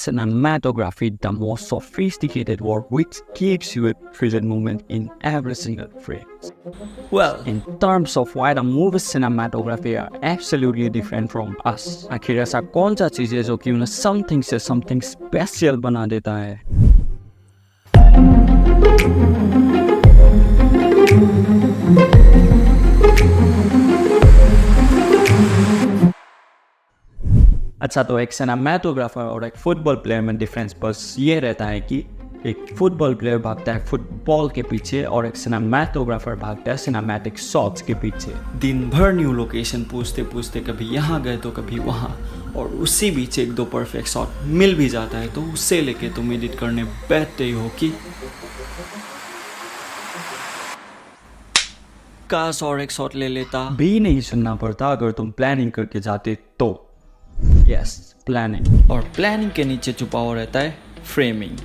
cinematography, the most sophisticated work which gives you a present moment in every single frame. Well, in terms of why the movie cinematography are absolutely different from us, आखिर ऐसा कौन सा चीज़ है जो कि उन्हें something से something special बना देता है? अच्छा, तो एक सिनेमेटोग्राफर और एक फुटबॉल प्लेयर में डिफरेंस बस ये रहता है कि एक फुटबॉल प्लेयर भागता है फुटबॉल के पीछे और एक सिनेमेटोग्राफर भागता है सिनेमैटिक शॉट्स के पीछे। दिन भर न्यू लोकेशन पूछते पूछते कभी यहाँ गए तो कभी वहाँ, और उसी बीच एक दो परफेक्ट शॉट मिल भी जाता है तो उससे लेके तुम एडिट करने बैठते ही हो कि काश और एक शॉट ले लेता भी नहीं सुनना पड़ता अगर तुम प्लानिंग करके जाते तो। Yes, planning. और प्लानिंग के नीचे छुपा हुआ रहता है framing,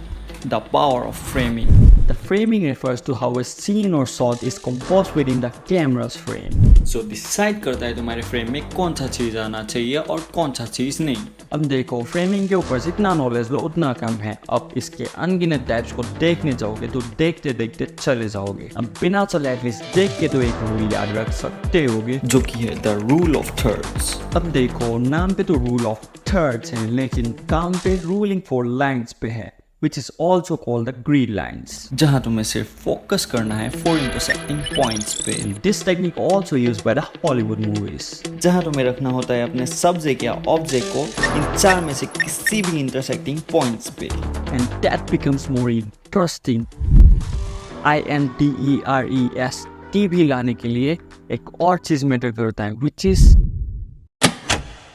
the power of framing. The framing refers to how a scene or shot is composed within the camera's frame. So decide करता है तुम्हारे फ्रेम में कौन सा चीज़ आना चाहिए और कौन सा चीज़ नहीं। अब देखो, फ्रेमिंग के ऊपर जितना नॉलेज लो उतना कम है। अब इसके अनगिनत टाइप्स को देखने जाओगे तो देखते देखते चले जाओगे। अब बिना चले एटलीस्ट देख के तो एक रूल याद रख सकते होगे जो कि है द रूल ऑफ थर्ड्स। अब देखो, नाम पे तो रूल ऑफ थर्ड्स है लेकिन काम पे रूलिंग फॉर लाइन्स पे है, which is also called the grid lines, जहाँ तुम्हें सिर्फ फोकस करना है 4 intersecting points पे। This technique also used by the Hollywood movies, जहाँ तुम्हें रखना होता है अपने सब्जेक्ट या ऑब्जेक्ट को इन 4 में से किसी भी intersecting points पे। And that becomes more interesting. INTEREST भी लाने के लिए एक और चीज मैटर करता है, which is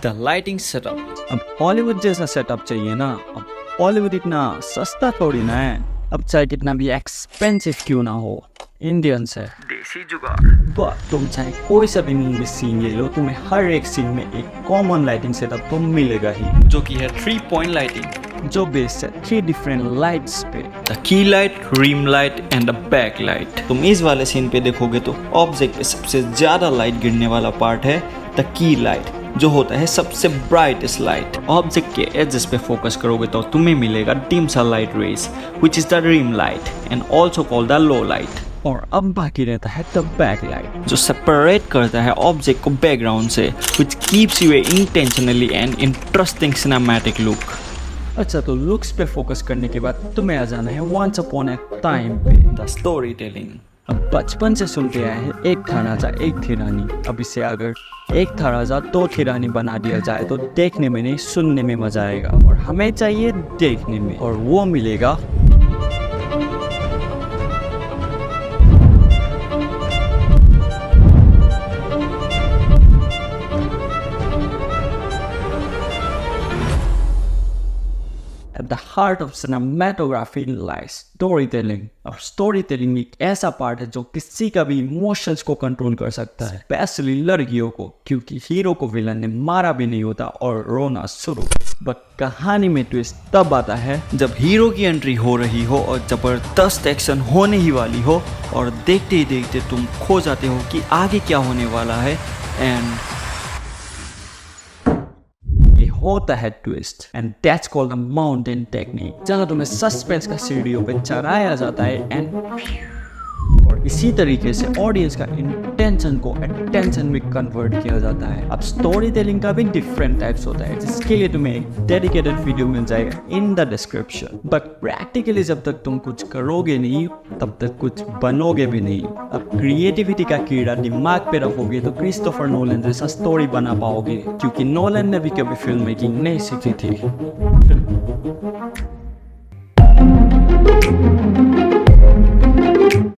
the lighting setup। अब हॉलीवुड जैसा सेटअप चाहिए ना। अब हॉलीवुड इतना सस्ता थोड़ी ना है, अब चाहे कितना भी एक्सपेंसिव क्यों ना हो, इंडियंस है, देसी जुगाड़। बट तुम चाहे कोई सा भी मूवी सीन ले लो, तुम्हें हर एक सीन में एक कॉमन लाइटिंग सेटअप तो मिलेगा ही, जो कि है 3 point लाइटिंग, जो बेस्ड है 3 डिफरेंट लाइट्स पे, the key light, rim light and the back light. तुम इस वाले सीन पे देखोगे तो ऑब्जेक्ट पे सबसे ज्यादा लाइट गिरने वाला पार्ट है द की लाइट, जो होता है सबसे ब्राइटेस्ट लाइट। ऑब्जेक्ट के एजेस पे फोकस करोगे तो तुम्हें मिलेगा डिम सा light rays, which is the rim light and also called the low light. और अब बाकी रहता है द बैक लाइट, जो सेपरेट करता है ऑब्जेक्ट को बैकग्राउंड से, which keeps you a intentionally and interesting cinematic look. अच्छा, तो लुक्स पे फोकस करने के बाद तुम्हें आ जाना है वंस अपॉन ए टाइम पे, द स्टोरी टेलिंग। अब बचपन से सुनते आए हैं एक था राजा एक थी रानी। अब इसे अगर एक था राजा दो थी रानी बना दिया जाए तो देखने में नहीं सुनने में मजा आएगा, और हमें चाहिए देखने में, और वो मिलेगा At the heart of cinematography lies storytelling। और storytelling एक ऐसा पार्ट है जो किसी का भी इमोशंस को कंट्रोल कर सकता है, स्पेशली लड़कियों को, क्योंकि हीरो को विलन ने मारा भी नहीं होता और रोना शुरू। बट कहानी में ट्विस्ट तब आता है जब हीरो की एंट्री हो रही हो और जबरदस्त एक्शन होने ही वाली हो, और देखते ही देखते तुम खो जाते हो कि आगे क्या होने वाला है, एंड होता है twist, and that's called the mountain technique, जहाँ तुम्हें सस्पेंस का सीढ़ियों पे चढ़ाया जाता है एंड और इसी तरीके से ऑडियंस का इंटेंशन को अटेंशन में कन्वर्ट किया जाता है। अब स्टोरी टेलिंग का भी डिफरेंट टाइप्स होता है, जिसके लिए तुम्हें एक डेडिकेटेड वीडियो मिल जाएगा in the description. But practically जब तक तुम कुछ करोगे नहीं तब तक कुछ बनोगे भी नहीं। अब क्रिएटिविटी का कीड़ा दिमाग पे रखोगे तो क्रिस्टोफर नोलन जैसा स्टोरी बना पाओगे, क्योंकि नोलन ने भी कभी फिल्म मेकिंग नहीं सीखी थी।